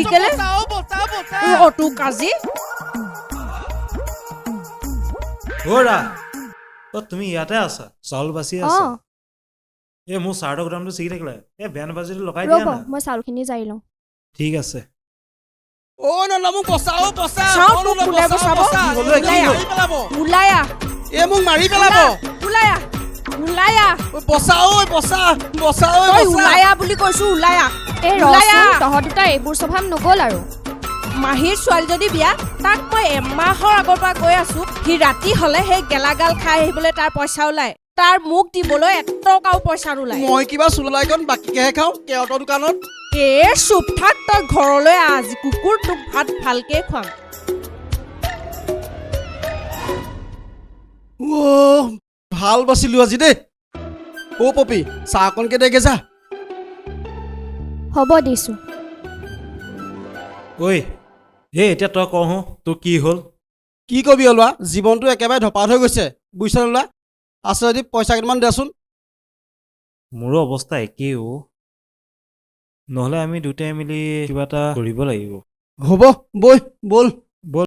কেলে অটো কাজি ওৰা তুমি ইয়াতে আছা চাউল বাচি আছা এই মোৰ চাৰ্টৰ গুদামটো ছিগি থাকিলে এই বেন বাজিটো লগাই দিয়া ৰ'ব না মই চাউলখিনি যাই লওঁ ঠিক আছে ও নলা মোক বচাও বচা চাওক মোক কোনে বচাব ওলাই আহ এ মোক মাৰি পেলাব ওলাই আহ ওলাই আহ বচাও বচা বচাও তই ওলাই আহ বুলি কৈছো ওলাই আহ এই ওলাই ৰচোন আহ। তহঁত দুটা এইবোৰ স্বভাৱ নগ'ল আৰু মাহীৰ ছোৱালীজনী বিয়া তাক মই এমাহৰ আগৰ পৰা কৈ আছো সি ৰাতি হলে সেই গেলাগাল খাই আহিবলৈ তাৰ পইচা ওলাই তাৰ মোক দিবলৈ এটকাও পইচা নোলায় মই কিবা চুলাইকন বাকীকেহে খাওঁ কেওটৰ দোকানত এ চুপ থাক তই ঘৰলৈ আহ আজি কুকুৰ তোক ভাত ভালকে খুৱাম অ' ভাল বাচিলো আজি দেই অ' পপি চাহ অকণকে দেগে যা হ'ব দিছোঁ ঐ এতিয়া তই কওঁ তোৰ কি হ'ল কি কবি ওলোৱা জীৱনটো একেবাৰে ধপাত হৈ গৈছে বুজিছ ওলোৱা আছে যদি পইচা কেইটামান দেচোন মোৰো অৱস্থা একেই নহ'লে আমি দুটাই মিলি কিবা এটা কৰিব লাগিব হ'ব বৈ ব'ল